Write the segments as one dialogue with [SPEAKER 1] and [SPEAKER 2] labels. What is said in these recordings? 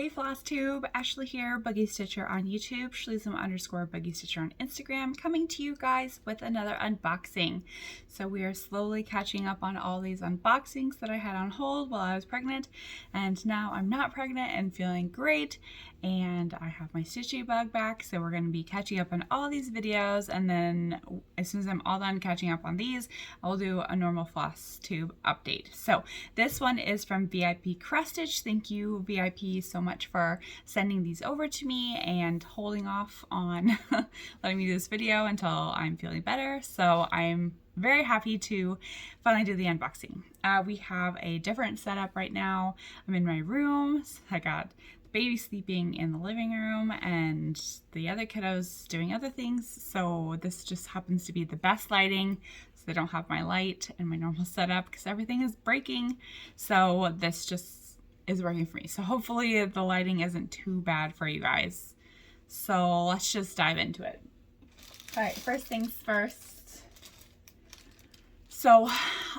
[SPEAKER 1] Hey Flosstube, Ashley here, Buggy Stitcher on YouTube, Schleesem_Buggy Stitcher on Instagram, coming to you guys with another unboxing. So we are slowly catching up on all these unboxings that I had on hold while I was pregnant, and now I'm not pregnant and feeling great, and I have my stitchy bug back, so we're going to be catching up on all these videos, and then as soon as I'm all done catching up on these, I'll do a normal Flosstube update. So this one is from Vipcrossstitch. Thank you, VIP, so much for sending these over to me and holding off on letting me do this video until I'm feeling better. So I'm very happy to finally do the unboxing. We have a different setup right now. I'm in my room. I got the baby sleeping in the living room and the other kiddos doing other things. So this just happens to be the best lighting. So they don't have my light and my normal setup because everything is breaking. So this just is working for me. So hopefully the lighting isn't too bad for you guys. So let's just dive into it. All right, first things first. So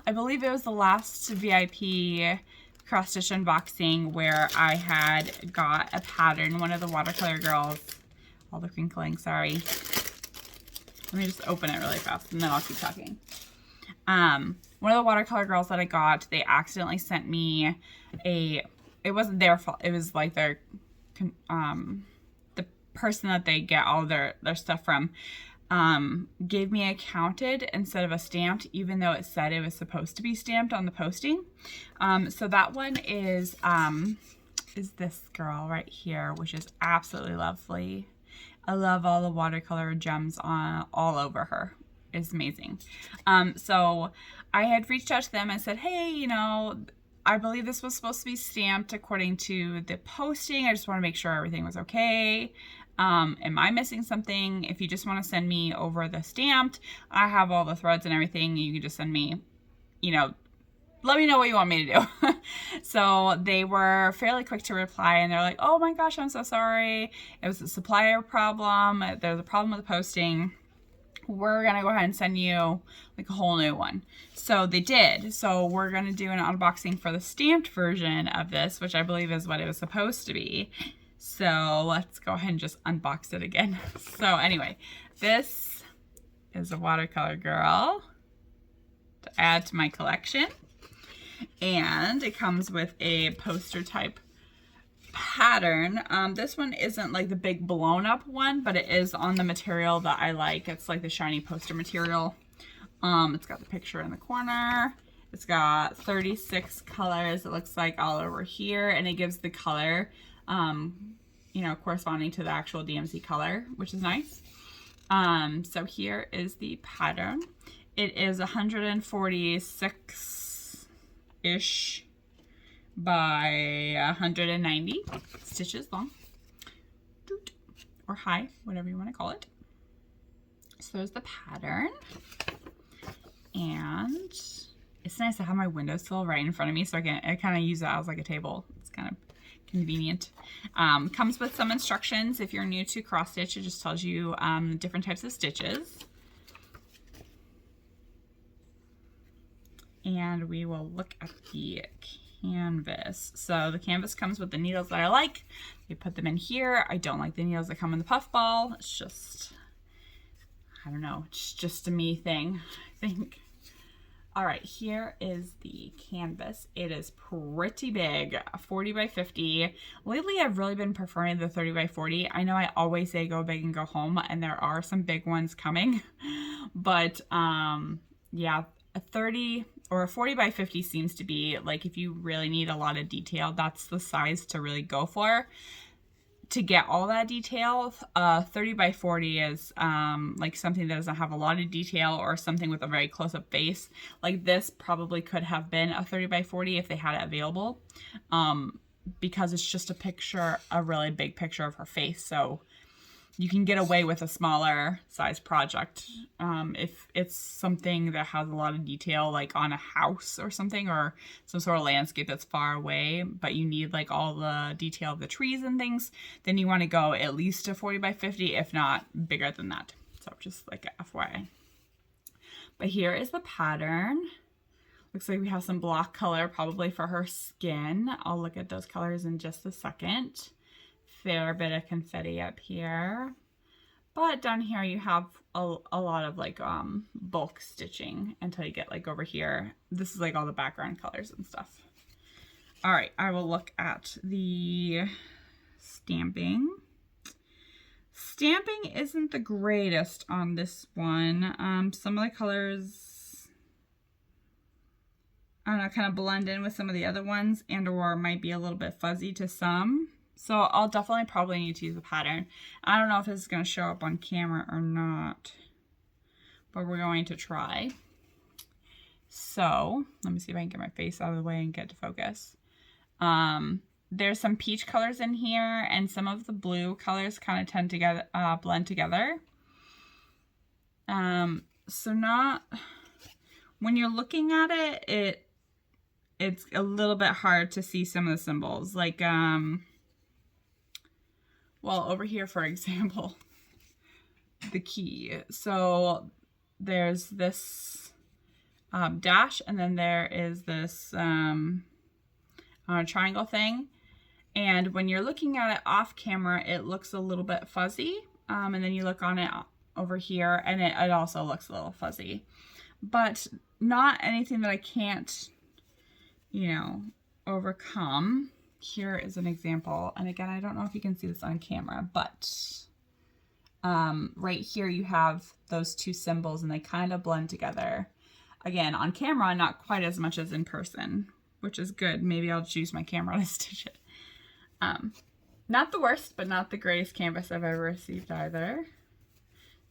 [SPEAKER 1] I believe it was the last VIP cross stitch unboxing where I had got a pattern, one of the watercolor girls, all the crinkling, sorry. Let me just open it really fast and then I'll keep talking. One of the watercolor girls that I got, they accidentally sent me it wasn't their fault, it was like their, the person that they get all their stuff from, gave me a counted instead of a stamped, even though it said it was supposed to be stamped on the posting. So that one is this girl right here, which is absolutely lovely. I love all the watercolor gems all over her. It's amazing. So I had reached out to them and said, hey, you know, I believe this was supposed to be stamped according to the posting. I just want to make sure everything was okay. Am I missing something? If you just want to send me over the stamped, I have all the threads and everything. You can just send me, you know, let me know what you want me to do. So they were fairly quick to reply and they're like, oh my gosh, I'm so sorry. It was a supplier problem. There's a problem with the posting. We're gonna go ahead and send you like a whole new one. So they did. So we're gonna do an unboxing for the stamped version of this, which I believe is what it was supposed to be. So let's go ahead and just unbox it again. So anyway, this is a watercolor girl to add to my collection. And it comes with a poster type pattern. This one isn't like the big blown up one, but it is on the material that I like. It's like the shiny poster material. It's got the picture in the corner. It's got 36 colors, it looks like, all over here, and it gives the color, you know, corresponding to the actual DMC color, which is nice. So here is the pattern. It is 146-ish by 190 stitches long, or high, whatever you want to call it. So there's the pattern, and it's nice to have my windowsill right in front of me, so I kind of use that as like a table. It's kind of convenient. Comes with some instructions. If you're new to cross stitch, it just tells you different types of stitches. And we will look at the canvas. So the canvas comes with the needles that I like. You put them in here. I don't like the needles that come in the puff ball. It's just, I don't know, it's just a me thing, I think. All right, here is the canvas. It is pretty big, 40 by 50. Lately, I've really been preferring the 30 by 40. I know I always say go big and go home, and there are some big ones coming, but yeah, a 30 or a 40 by 50 seems to be like, if you really need a lot of detail, that's the size to really go for. To get all that detail, 30 by 40 is like something that doesn't have a lot of detail, or something with a very close-up face. Like this probably could have been a 30 by 40 if they had it available, because it's just a picture, a really big picture of her face. So you can get away with a smaller size project if it's something that has a lot of detail, like on a house or something, or some sort of landscape that's far away, but you need like all the detail of the trees and things, then you want to go at least to 40 by 50, if not bigger than that. So just like a FYI. But here is the pattern. Looks like we have some block color probably for her skin. I'll look at those colors in just a second. fair bit of confetti up here. But down here you have a lot of like bulk stitching until you get like over here. This is like all the background colors and stuff. All right, I will look at the stamping. Stamping isn't the greatest on this one. Some of the colors, I don't know, kind of blend in with some of the other ones and or might be a little bit fuzzy to some. So I'll definitely probably need to use a pattern. I don't know if this is going to show up on camera or not, but we're going to try. So let me see if I can get my face out of the way and get to focus. There's some peach colors in here, and some of the blue colors kind of tend to blend together. So not, when you're looking at it, it's a little bit hard to see some of the symbols. Like, well, over here, for example, the key. So there's this dash, and then there is this triangle thing. And when you're looking at it off camera, it looks a little bit fuzzy. And then you look on it over here, and it also looks a little fuzzy. But not anything that I can't, you know, overcome. Here is an example, and again, I don't know if you can see this on camera, but right here you have those two symbols and they kind of blend together. Again, on camera, not quite as much as in person, which is good. Maybe I'll choose my camera to stitch it. Not the worst, but not the greatest canvas I've ever received either.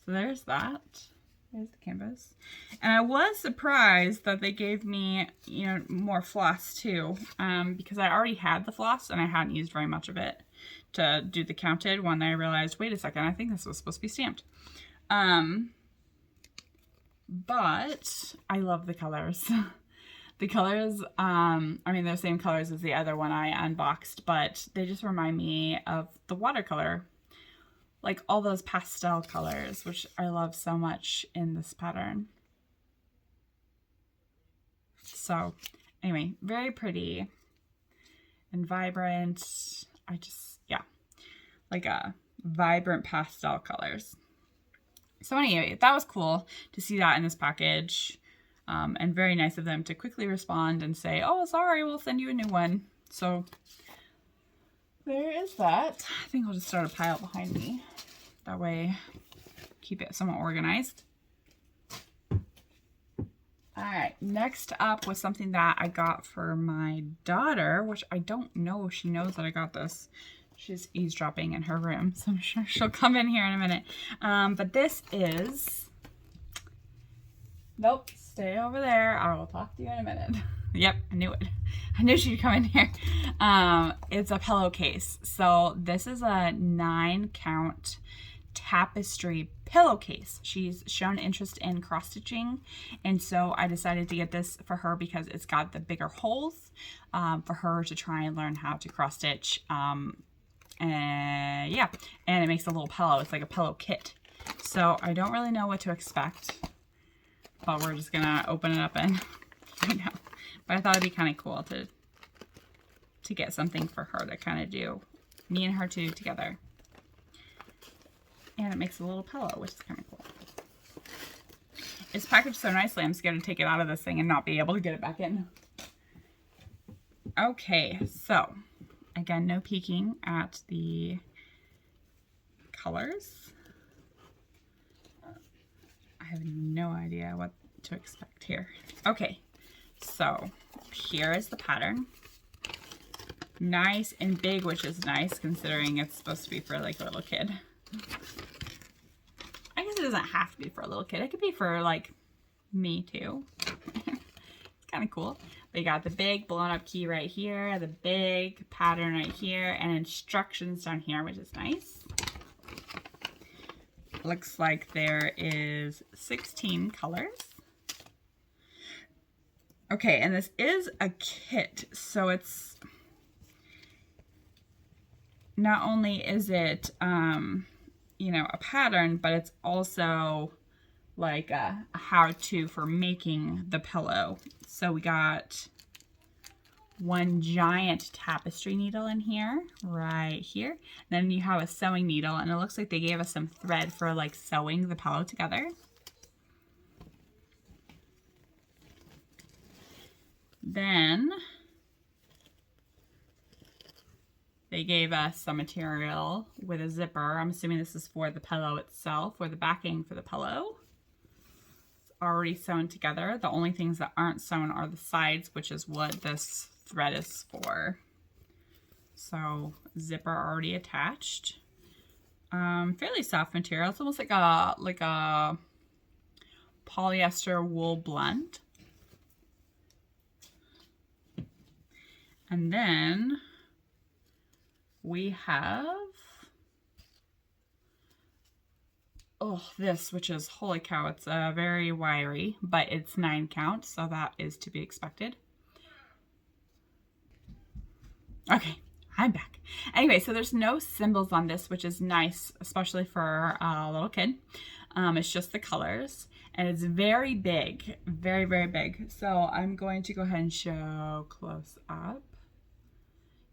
[SPEAKER 1] So there's that. There's the canvas. And I was surprised that they gave me, you know, more floss too, because I already had the floss and I hadn't used very much of it to do the counted when I realized, wait a second, I think this was supposed to be stamped. But I love the colors. The colors, I mean, they're the same colors as the other one I unboxed, but they just remind me of the watercolor. Like all those pastel colors, which I love so much in this pattern. So anyway, very pretty and vibrant. Yeah, like a vibrant pastel colors. So anyway, that was cool to see that in this package. And very nice of them to quickly respond and say, oh, sorry, we'll send you a new one. So there is that. I think I'll just start a pile behind me. That way, keep it somewhat organized. All right, next up was something that I got for my daughter, which I don't know if she knows that I got this. She's eavesdropping in her room, so I'm sure she'll come in here in a minute. But this is... Nope, stay over there. I will talk to you in a minute. Yep, I knew it. I knew she'd come in here. It's a pillowcase. So this is a 9-count tapestry pillowcase. She's shown interest in cross stitching, and so I decided to get this for her because it's got the bigger holes for her to try and learn how to cross stitch. And yeah, and it makes a little pillow. It's like a pillow kit. So I don't really know what to expect, but we're just gonna open it up and find out. But I thought it'd be kind of cool to get something for her to kind of do, me and her two together. And it makes a little pillow, which is kind of cool. It's packaged so nicely, I'm scared to take it out of this thing and not be able to get it back in. Okay, so again, no peeking at the colors. I have no idea what to expect here. Okay, so here is the pattern. Nice and big, which is nice considering it's supposed to be for like a little kid. I guess it doesn't have to be for a little kid. It could be for like me too. It's kind of cool. But you got the big blown up key right here, the big pattern right here, and instructions down here, which is nice. Looks like there is 16 colors. Okay, and this is a kit, so it's not only is it you know, a pattern, but it's also like a how-to for making the pillow. So we got one giant tapestry needle in here, right here. Then you have a sewing needle, and it looks like they gave us some thread for like sewing the pillow together. Then they gave us some material with a zipper. I'm assuming this is for the pillow itself, or the backing for the pillow. It's already sewn together. The only things that aren't sewn are the sides, which is what this thread is for. So zipper already attached. Fairly soft material. It's almost like a polyester wool blend. And then we have this, which is, holy cow, it's very wiry, but it's 9 count, so that is to be expected. Okay, I'm back. Anyway, so there's no symbols on this, which is nice, especially for a little kid. It's just the colors, and it's very big, very, very big. So I'm going to go ahead and show close up.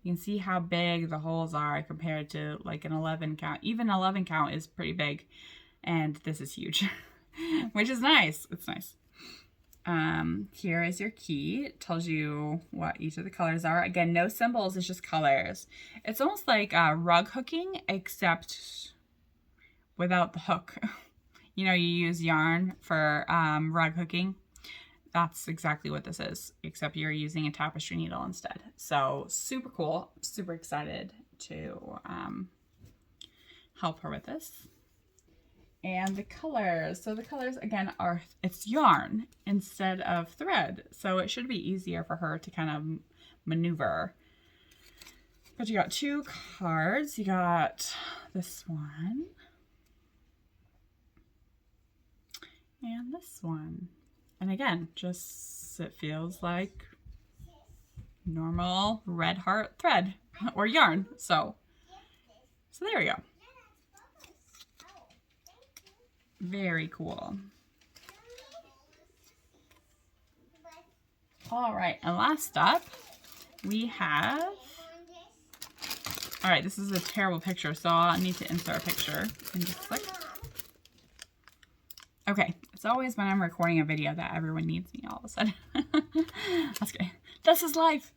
[SPEAKER 1] You can see how big the holes are compared to like an 11 count. Even 11 count is pretty big, and this is huge, which is nice. It's nice. Here is your key. It tells you what each of the colors are. Again, no symbols, it's just colors. It's almost like rug hooking, except without the hook. You know, you use yarn for rug hooking. That's exactly what this is, except you're using a tapestry needle instead. So super cool, super excited to help her with this. And the colors, so the colors again are, it's yarn instead of thread. So it should be easier for her to kind of maneuver. But you got 2 cards. You got this one and this one. And again, just, it feels like normal red heart thread or yarn. So there we go. Very cool. All right, and last up, we have, all right, this is a terrible picture, so I need to insert a picture in just a second. Okay, it's always when I'm recording a video that everyone needs me all of a sudden. That's okay. This is life.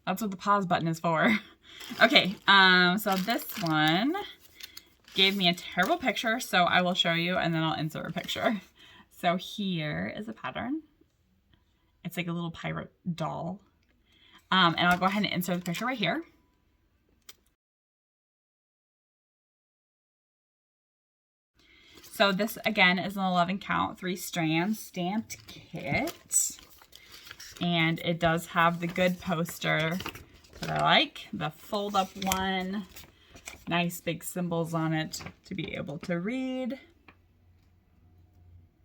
[SPEAKER 1] That's what the pause button is for. Okay, so this one gave me a terrible picture, so I will show you and then I'll insert a picture. So here is a pattern. It's like a little pirate doll. And I'll go ahead and insert the picture right here. So this, again, is an 11 count, 3 strands stamped kit. And it does have the good poster that I like, the fold up one. Nice big symbols on it to be able to read.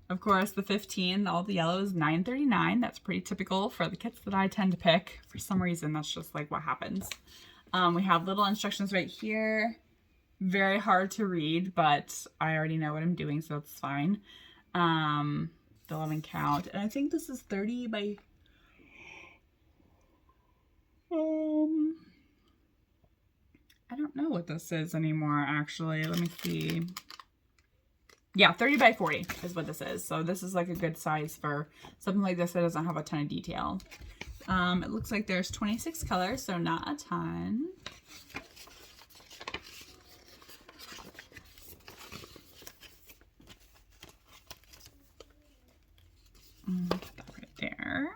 [SPEAKER 1] Of course, the 15, all the yellow is $9.39. That's pretty typical for the kits that I tend to pick. For some reason, that's just like what happens. We have little instructions right here. Very hard to read, but I already know what I'm doing, so that's fine. The 11 count, and I think this is 30 by I don't know what this is anymore, actually. Let me see. Yeah, 30 by 40 is what this is. So this is like a good size for something like this that doesn't have a ton of detail. It looks like there's 26 colors, so not a ton. Put that right there.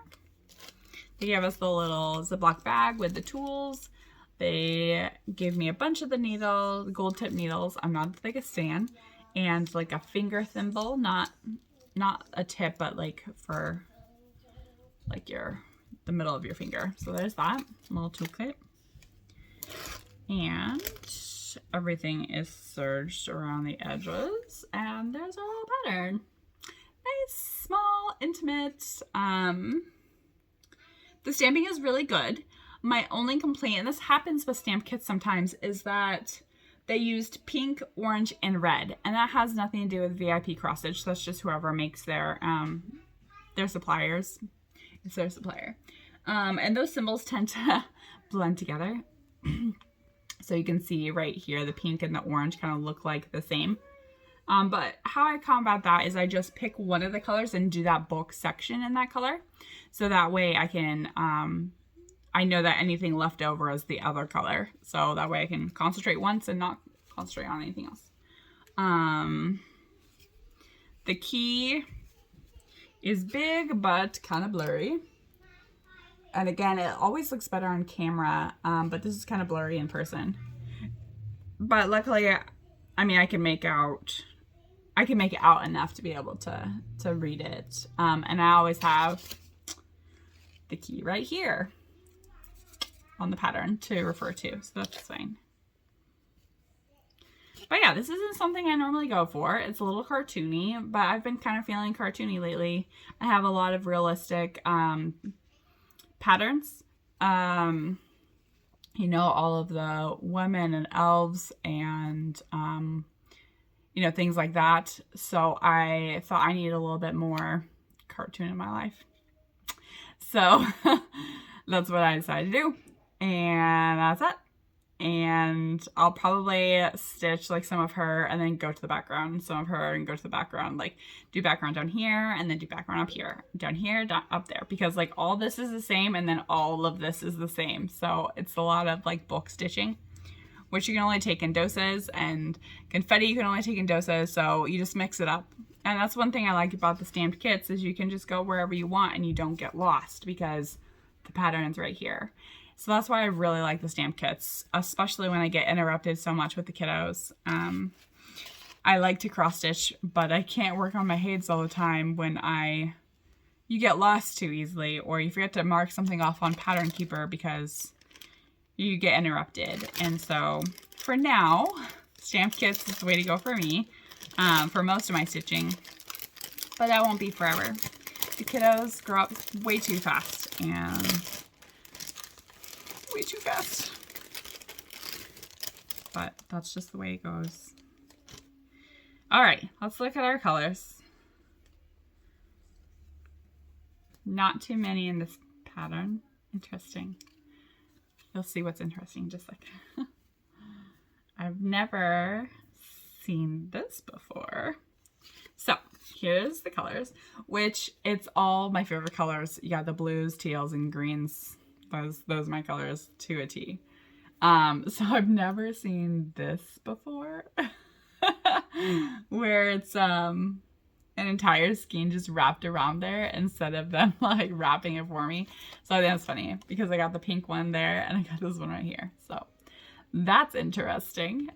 [SPEAKER 1] They gave us the little Ziploc bag with the tools. They gave me a bunch of the needles, gold tip needles. I'm not the biggest fan. And like a finger thimble, not a tip, but like for like the middle of your finger. So there's that little toolkit. And everything is serged around the edges. And there's our little pattern. Nice, small, intimate. The stamping is really good. My only complaint, and this happens with stamp kits sometimes, is that they used pink, orange, and red. And that has nothing to do with Vipcrossstitch. That's just whoever makes their suppliers. It's their supplier. And those symbols tend to blend together. So you can see right here, the pink and the orange kind of look like the same. But how I combat that is I just pick one of the colors and do that bulk section in that color. So that way I can, I know that anything left over is the other color. So that way I can concentrate once and not concentrate on anything else. The key is big, but kind of blurry. And again, it always looks better on camera, but this is kind of blurry in person. But luckily, I mean, I can make it out enough to be able to read it. And I always have the key right here on the pattern to refer to, so that's fine. But yeah, this isn't something I normally go for. It's a little cartoony, but I've been kind of feeling cartoony lately. I have a lot of realistic patterns. You know, all of the women and elves and, you know, things like that. So I thought I needed a little bit more cartoon in my life. So that's what I decided to do. And that's it. And I'll probably stitch like some of her and then go to the background, some of her and go to the background, like do background down here and then do background up here, down here, down, up there, because like all this is the same and then all of this is the same. So it's a lot of like bulk stitching, which you can only take in doses, and confetti you can only take in doses. So you just mix it up. And that's one thing I like about the stamped kits is you can just go wherever you want and you don't get lost because the pattern's right here. So that's why I really like the stamp kits, especially when I get interrupted so much with the kiddos. I like to cross stitch, but I can't work on my heids all the time when you get lost too easily, or you forget to mark something off on Pattern Keeper because you get interrupted. And so for now, stamp kits is the way to go for me, for most of my stitching, but that won't be forever. The kiddos grow up way too fast and way too fast, but that's just the way it goes. All right, let's look at our colors. Not too many in this pattern. Interesting. You'll see what's interesting in just a second. I've never seen this before. So here's the colors, which it's all my favorite colors. You got the blues, teals, and greens. Those are my colors to a T. So I've never seen this before, where it's an entire skein just wrapped around there instead of them like wrapping it for me. So I think that's funny because I got the pink one there and I got this one right here. So that's interesting.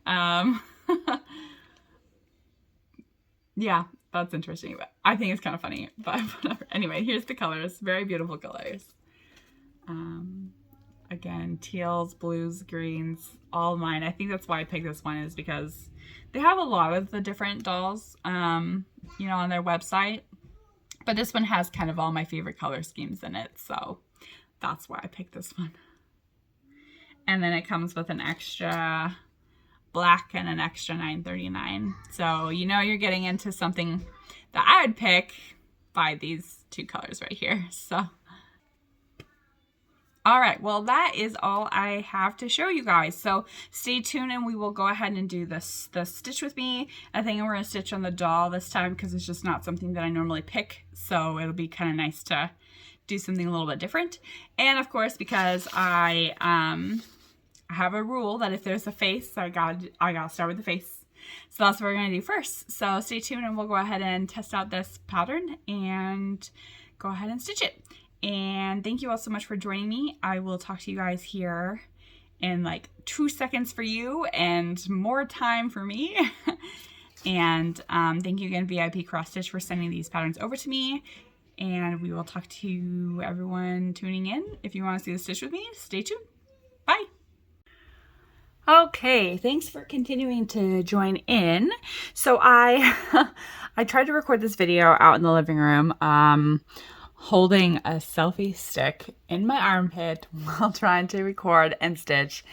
[SPEAKER 1] Yeah, that's interesting. But I think it's kind of funny, but whatever. Anyway, here's the colors. Very beautiful colors. Again, teals, blues, greens, all mine. I think that's why I picked this one, is because they have a lot of the different dolls, you know, on their website, but this one has kind of all my favorite color schemes in it. So that's why I picked this one. And then it comes with an extra black and an extra $9.39. So, you know, you're getting into something that I would pick by these two colors right here. So all right, well, that is all I have to show you guys. So stay tuned and we will go ahead and do the stitch with me. I think we're going to stitch on the doll this time because it's just not something that I normally pick. So it'll be kind of nice to do something a little bit different. And of course, because I have a rule that if there's a face, I gotta start with the face. So that's what we're going to do first. So stay tuned and we'll go ahead and test out this pattern and go ahead and stitch it. And thank you all so much for joining me. I will talk to you guys here in like 2 seconds for you and more time for me. And thank you again, Vipcrossstitch, for sending these patterns over to me. And we will talk to everyone tuning in. If you want to see the stitch with me, stay tuned. Bye. Okay, thanks for continuing to join in. So I tried to record this video out in the living room, holding a selfie stick in my armpit while trying to record and stitch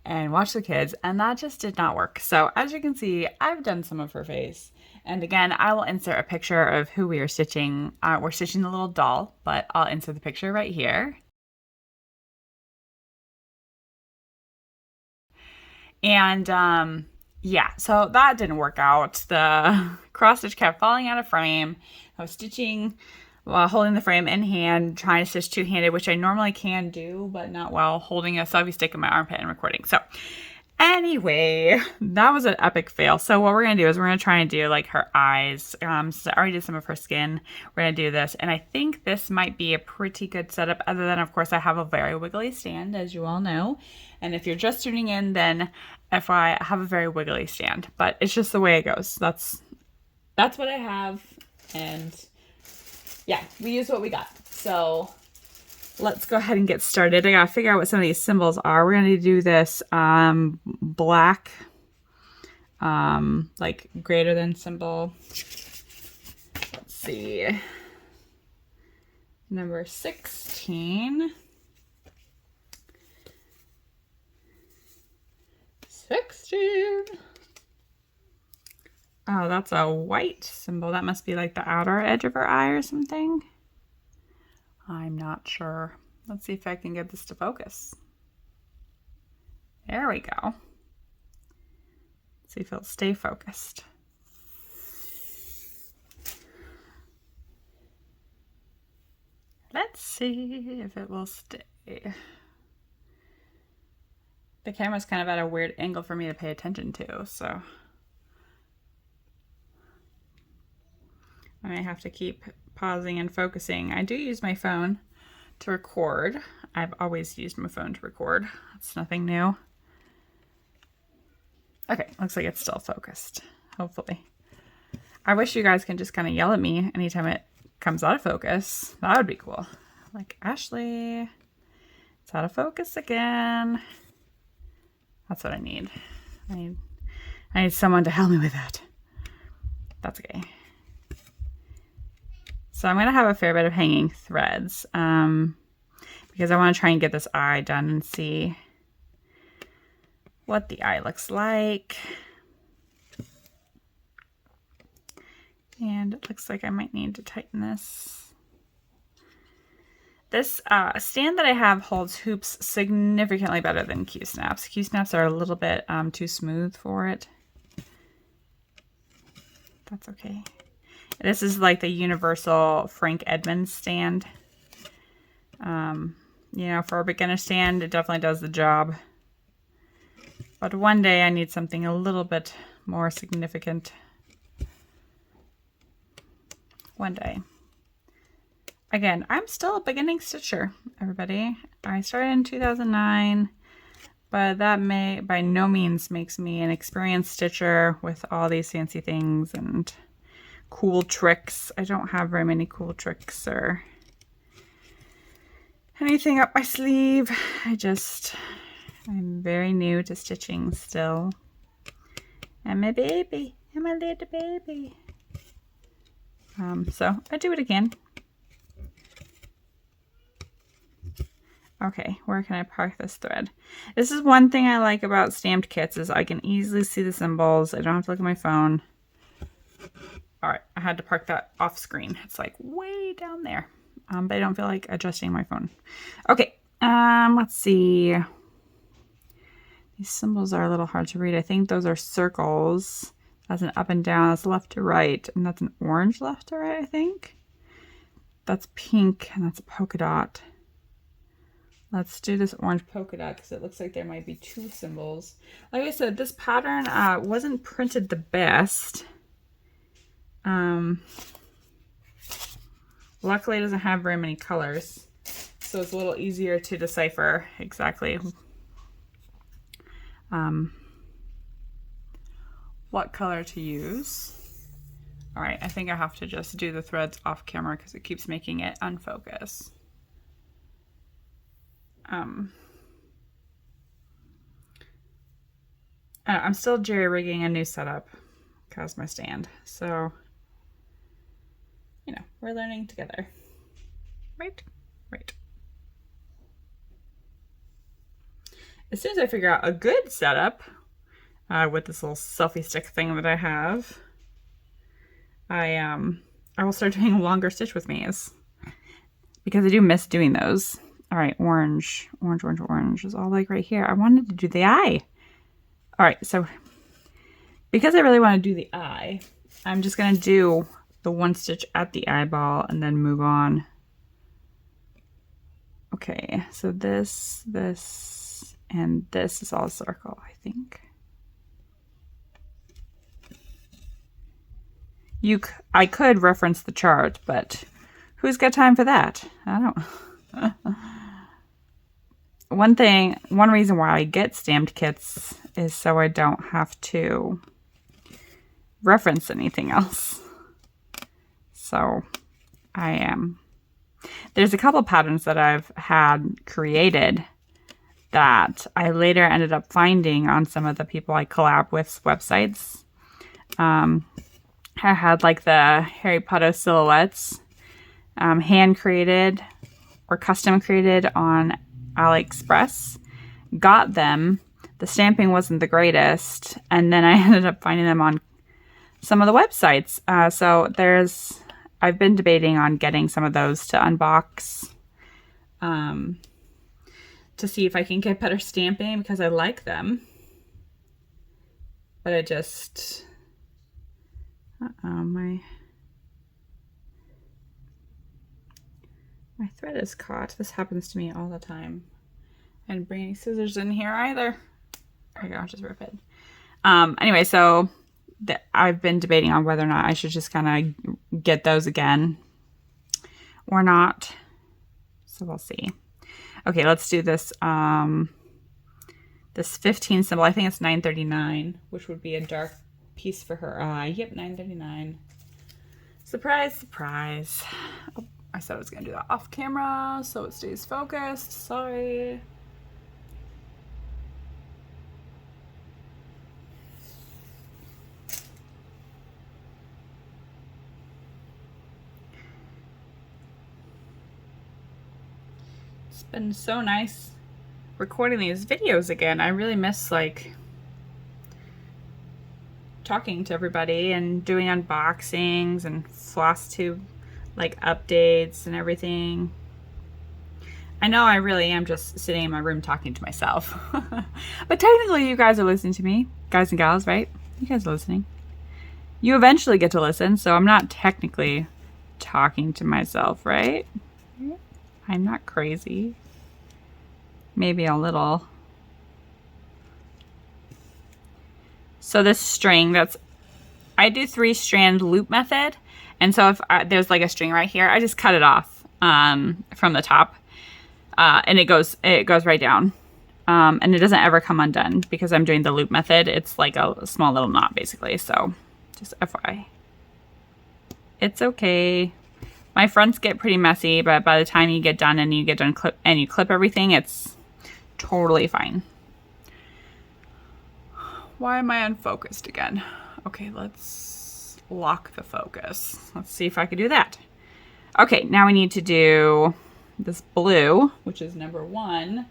[SPEAKER 1] and watch the kids, and that just did not work. So as you can see, I've done some of her face. And again, I will insert a picture of who we are stitching. We're stitching the little doll, but I'll insert the picture right here. And yeah, so that didn't work out. The cross stitch kept falling out of frame. I was stitching while holding the frame in hand, trying to stitch two-handed, which I normally can do, but not while holding a selfie stick in my armpit and recording. So anyway, that was an epic fail. So what we're going to do is we're going to try and do like her eyes. So I already did some of her skin. We're going to do this. And I think this might be a pretty good setup, other than, of course, I have a very wiggly stand, as you all know. And if you're just tuning in, then FYI, I have a very wiggly stand. But it's just the way it goes. That's what I have. And yeah, we use what we got. So let's go ahead and get started. I gotta figure out what some of these symbols are. We're gonna do this black, like greater than symbol. Let's see. Number 16. 16. Oh, that's a white symbol. That must be like the outer edge of her eye or something. I'm not sure. Let's see if I can get this to focus. There we go. Let's see if it'll stay focused. Let's see if it will stay. The camera's kind of at a weird angle for me to pay attention to, so I may have to keep pausing and focusing. I do use my phone to record. I've always used my phone to record. It's nothing new. Okay, looks like it's still focused, hopefully. I wish you guys can just kind of yell at me anytime it comes out of focus. That would be cool. Like, Ashley, it's out of focus again. That's what I need. I need someone to help me with that. That's okay. So I'm going to have a fair bit of hanging threads because I want to try and get this eye done and see what the eye looks like. And it looks like I might need to tighten this. This stand that I have holds hoops significantly better than Q-snaps. Q-snaps are a little bit too smooth for it. That's okay. This is like the universal Frank Edmonds stand. You know, for a beginner stand, it definitely does the job. But one day I need something a little bit more significant. One day. Again, I'm still a beginning stitcher, everybody. I started in 2009, but that may by no means makes me an experienced stitcher with all these fancy things and cool tricks. I don't have very many cool tricks or anything up my sleeve. I'm very new to stitching still. I'm a baby. I'm a little baby. So I do it again. Okay, where can I park this thread? This is one thing I like about stamped kits is I can easily see the symbols. I don't have to look at my phone. All right, I had to park that off screen. It's like way down there, but I don't feel like adjusting my phone. Okay, let's see. These symbols are a little hard to read. I think those are circles. That's an up and down. That's left to right, and that's an orange left to right, I think. That's pink, and that's a polka dot. Let's do this orange polka dot because it looks like there might be two symbols. Like I said, this pattern wasn't printed the best. Luckily it doesn't have very many colors, so it's a little easier to decipher exactly what color to use. All right, I think I have to just do the threads off camera because it keeps making it unfocus. I'm still jerry-rigging a new setup because my stand, so you know, we're learning together. Right? Right. As soon as I figure out a good setup with this little selfie stick thing that I have, I will start doing longer stitch with me's because I do miss doing those. All right, orange, orange, orange, orange is all like right here. I wanted to do the eye. All right, so because I really want to do the eye, I'm just going to do the one stitch at the eyeball and then move on. Okay, so this, and this is all circle, I think. I could reference the chart, but who's got time for that? I don't. One reason why I get stamped kits is so I don't have to reference anything else. So there's a couple patterns that I've had created that I later ended up finding on some of the people I collab with websites. I had like the Harry Potter silhouettes, hand created or custom created on AliExpress. Got them. The stamping wasn't the greatest, and then I ended up finding them on some of the websites. So I've been debating on getting some of those to unbox, to see if I can get better stamping because I like them. But I just, my thread is caught. This happens to me all the time. I didn't bring any scissors in here either. There we go, I'll just rip it. Anyway, so I've been debating on whether or not I should just kind of get those again or not. So we'll see. Okay, let's do this. This 15 symbol. I think it's 939, which would be a dark piece for her eye. Yep, 939. Surprise, surprise. Oh, I said I was going to do that off camera so it stays focused. Sorry. It's been so nice recording these videos again. I really miss like talking to everybody and doing unboxings and Flosstube like updates and everything. I know I really am just sitting in my room talking to myself. But technically you guys are listening to me. Guys and gals, right? You guys are listening. You eventually get to listen, so I'm not technically talking to myself, right? I'm not crazy. Maybe a little. So this string, I do 3-strand loop method. And so if there's like a string right here, I just cut it off from the top. And it goes right down. And it doesn't ever come undone because I'm doing the loop method. It's like a small little knot basically. So just FYI. It's okay. My fronts get pretty messy, but by the time you get done and you clip everything, it's totally fine. Why am I unfocused again? Okay, let's lock the focus. Let's see if I can do that. Okay, now we need to do this blue, which is number 1.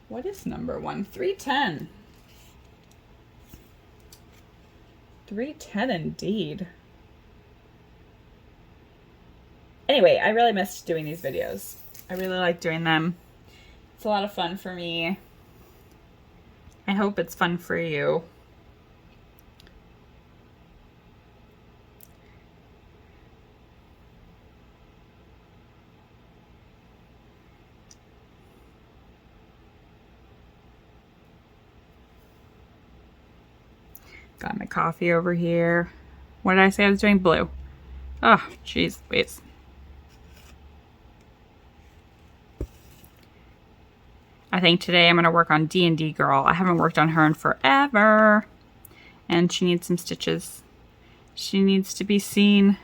[SPEAKER 1] What is number 1? 310. 310 indeed. Anyway, I really missed doing these videos. I really like doing them. It's a lot of fun for me. I hope it's fun for you. Got my coffee over here. What did I say I was doing? Blue. Oh, jeez, wait. I think today I'm going to work on D&D Girl. I haven't worked on her in forever. And she needs some stitches. She needs to be seen.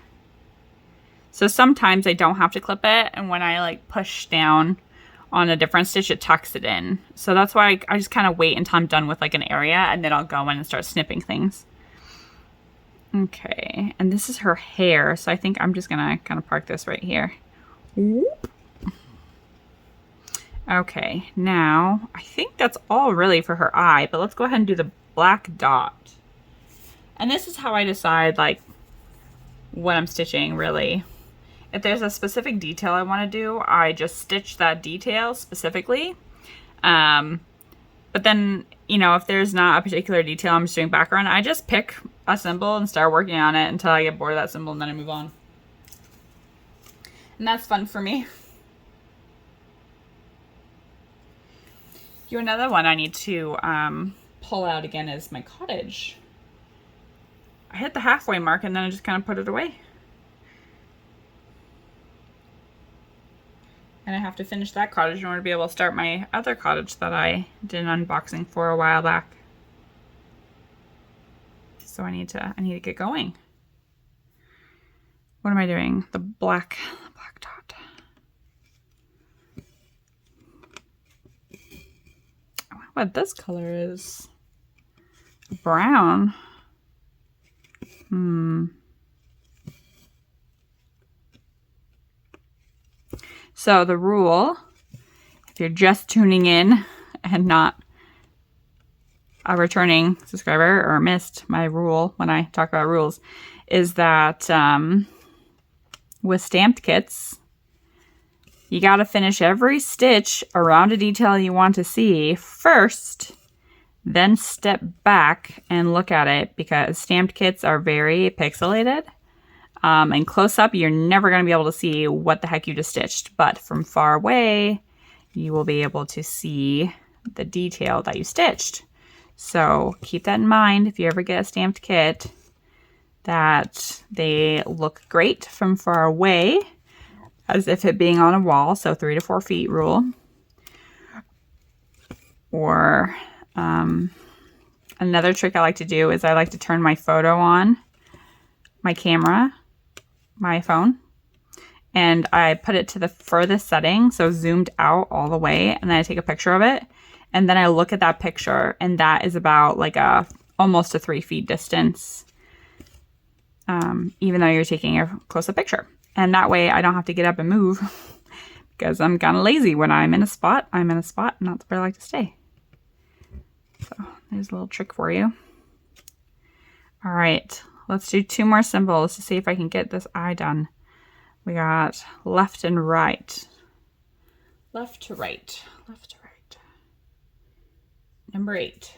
[SPEAKER 1] So sometimes I don't have to clip it. And when I like push down on a different stitch, it tucks it in. So that's why I just kind of wait until I'm done with like an area. And then I'll go in and start snipping things. Okay. And this is her hair. So I think I'm just going to kind of park this right here. Whoop. Okay, now I think that's all really for her eye, but let's go ahead and do the black dot. And this is how I decide like what I'm stitching really. If there's a specific detail I want to do, I just stitch that detail specifically. But then, you know, if there's not a particular detail I'm just doing background, I just pick a symbol and start working on it until I get bored of that symbol, and then I move on. And that's fun for me. Another one I need to pull out again is my cottage. I hit the halfway mark and then I just kind of put it away. And I have to finish that cottage in order to be able to start my other cottage that I did an unboxing for a while back. So I need to get going. What am I doing? The black dot. I wonder what this color is. Brown. So the rule, if you're just tuning in and not a returning subscriber or missed my rule when I talk about rules, is that with stamped kits, you got to finish every stitch around a detail you want to see first, then step back and look at it, because stamped kits are very pixelated. And close up, you're never going to be able to see what the heck you just stitched. But from far away, you will be able to see the detail that you stitched. So keep that in mind if you ever get a stamped kit, that they look great from far away, as if it being on a wall, so 3 to 4 feet rule. Or another trick I like to do is I like to turn my photo on, my camera, my phone, and I put it to the furthest setting, so zoomed out all the way, and then I take a picture of it, and then I look at that picture, and that is about like almost a 3 feet distance, even though you're taking a close-up picture. And that way I don't have to get up and move, because I'm kind of lazy. When I'm in a spot, I'm in a spot, and that's where I like to stay. So there's a little trick for you. All right. Let's do 2 more symbols to see if I can get this eye done. We got left and right. Left to right. Left to right. Number 8.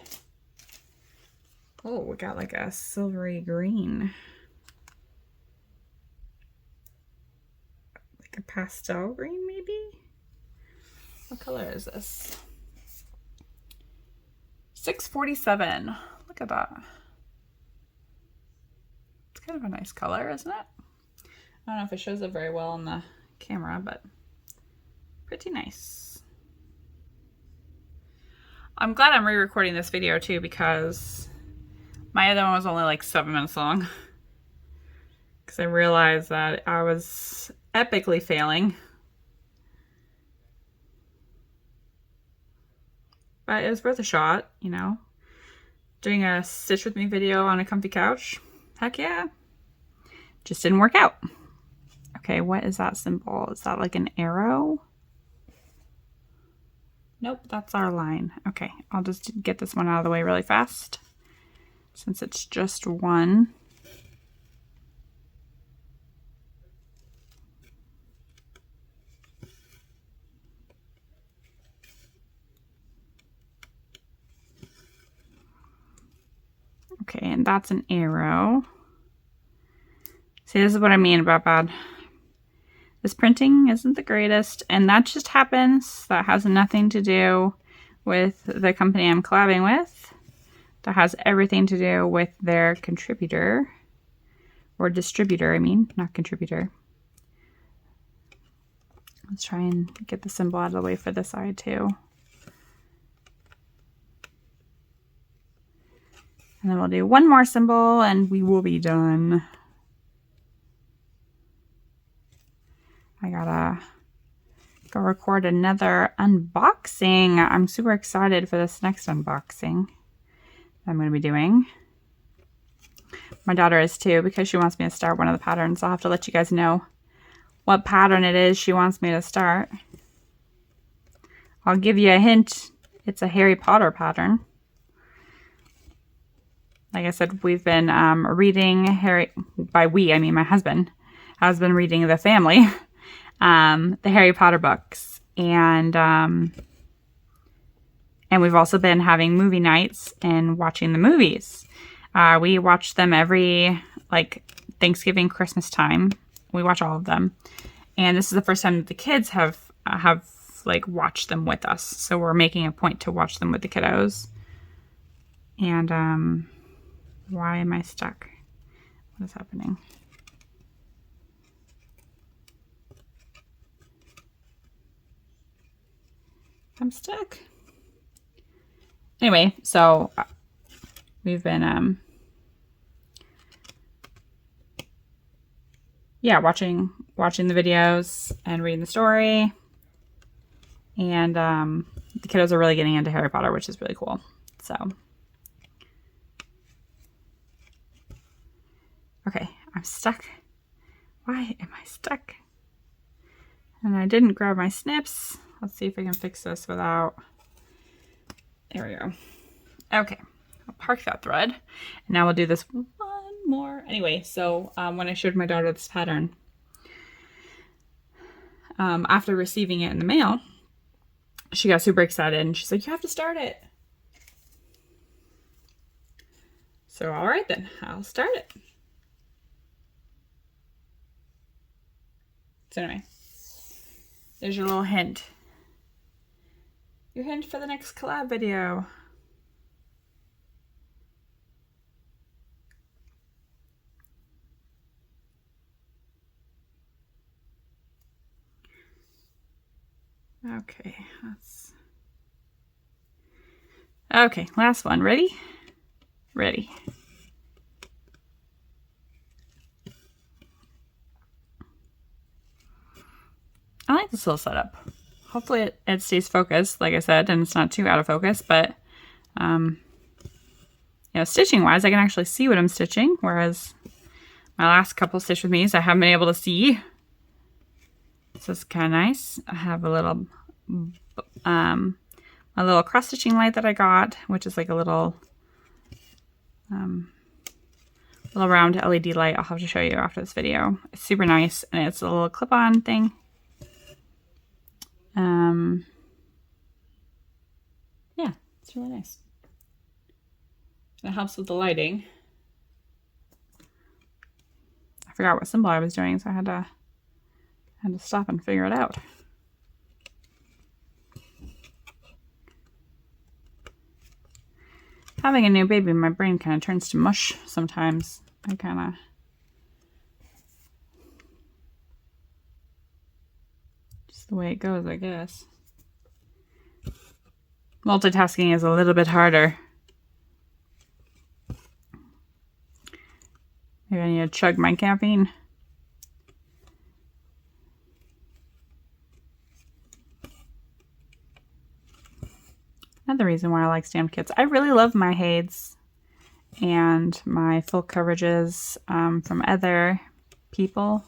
[SPEAKER 1] Oh, we got like a silvery green. Like a pastel green, maybe? What color is this? 647. Look at that. Kind of a nice color, isn't it? I don't know if it shows up very well on the camera, but pretty nice. I'm glad I'm re-recording this video too, because my other one was only like 7 minutes long, because I realized that I was epically failing. But it was worth a shot, you know. Doing a stitch with me video on a comfy couch. Heck yeah. Just didn't work out. Okay, what is that symbol? Is that like an arrow? Nope, that's our line. Okay, I'll just get this one out of the way really fast, since it's just one. Okay, and that's an arrow. See, this is what I mean about bad. This printing isn't the greatest, and that just happens. That has nothing to do with the company I'm collabing with. That has everything to do with their contributor, or distributor, I mean, not contributor. Let's try and get the symbol out of the way for this side too. And then we'll do 1 more symbol and we will be done. I gotta go record another unboxing. I'm super excited for this next unboxing I'm going to be doing. My daughter is too, because she wants me to start one of the patterns. I'll have to let you guys know what pattern it is she wants me to start. I'll give you a hint. It's a Harry Potter pattern. Like I said, we've been reading by we, I mean my husband, has been reading the family, the Harry Potter books. And And we've also been having movie nights and watching the movies. We watch them every like Thanksgiving, Christmas time. We watch all of them. And this is the first time that the kids have like watched them with us. So we're making a point to watch them with the kiddos. And why am I stuck? What is happening? I'm stuck. Anyway, so we've been yeah, watching the videos and reading the story. And the kiddos are really getting into Harry Potter, which is really cool. So okay, I'm stuck. Why am I stuck? And I didn't grab my snips. Let's see if I can fix this without... There we go. Okay, I'll park that thread. And now we'll do this one more. Anyway, so when I showed my daughter this pattern, after receiving it in the mail, she got super excited and she's like, you have to start it. So, all right then, I'll start it. So anyway, there's your little hint. Your hint for the next collab video. Okay, okay, last one. Ready? Ready. I like this little setup. Hopefully it stays focused, like I said, and it's not too out of focus, but you know, stitching wise, I can actually see what I'm stitching, whereas my last couple Stitch With Me's I haven't been able to see. So it's kind of nice. I have a little a little cross stitching light that I got, which is like a little round LED light. I'll have to show you after this video. It's super nice, and it's a little clip-on thing. Yeah, it's really nice. It helps with the lighting. I forgot what symbol I was doing, so I had to stop and figure it out. Having a new baby, my brain kind of turns to mush sometimes. I kind of... Just the way it goes, I guess. Multitasking is a little bit harder. Maybe I need to chug my caffeine. Another reason why I like stamped kits. I really love my Hades and my full coverages from other people.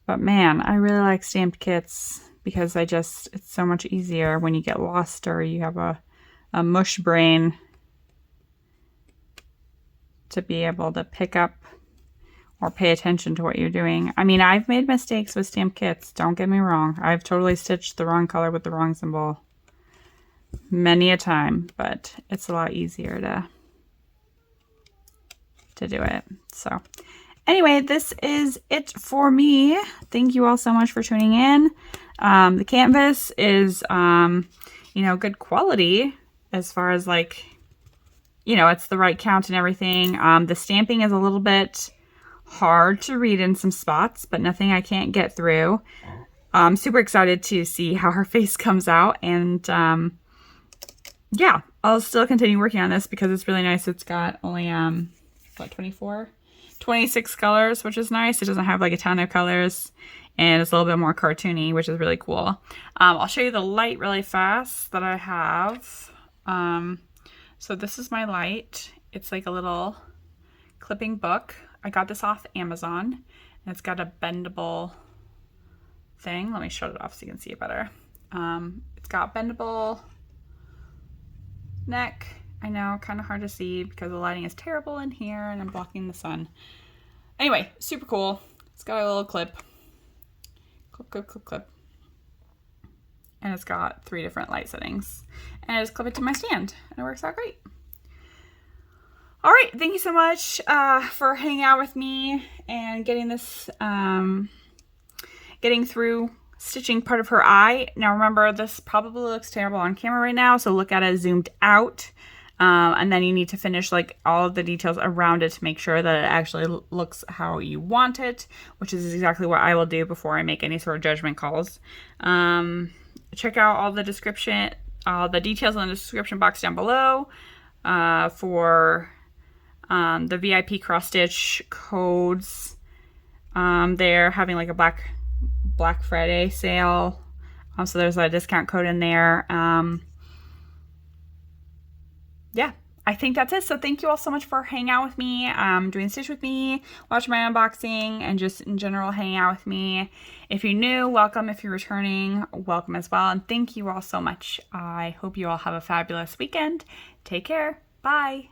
[SPEAKER 1] But man, I really like stamped kits because it's so much easier when you get lost or you have a mush brain to be able to pick up or pay attention to what you're doing. I mean, I've made mistakes with stamped kits, don't get me wrong. I've totally stitched the wrong color with the wrong symbol many a time, but it's a lot easier to do it. So anyway, this is it for me. Thank you all so much for tuning in. The canvas is, you know, good quality as far as like, you know, it's the right count and everything. The stamping is a little bit hard to read in some spots, but nothing I can't get through. I'm super excited to see how her face comes out, and yeah, I'll still continue working on this because it's really nice. It's got only, what, 26 colors, which is nice. It doesn't have like a ton of colors, and it's a little bit more cartoony, which is really cool. I'll show you the light really fast that I have. So this is my light. It's like a little clipping book. I got this off Amazon, and it's got a bendable thing. Let me shut it off so you can see it better. It's got bendable neck. I know, kind of hard to see because the lighting is terrible in here and I'm blocking the sun. Anyway, super cool. It's got a little clip. Clip. And it's got 3 different light settings. and I just clip it to my stand, and it works out great. All right, thank you so much for hanging out with me and getting this, getting through stitching part of her eye. Now remember, this probably looks terrible on camera right now, so look at it zoomed out. And then you need to finish like all of the details around it to make sure that it actually looks how you want it, which is exactly what I will do before I make any sort of judgment calls. Check out all the description, all the details in the description box down below for the VIP cross stitch codes. They're having like a Black Friday sale. So there's a discount code in there. Yeah, I think that's it. So thank you all so much for hanging out with me, doing stitch with me, watching my unboxing, and just in general hanging out with me. If you're new, welcome. If you're returning, welcome as well. And thank you all so much. I hope you all have a fabulous weekend. Take care. Bye.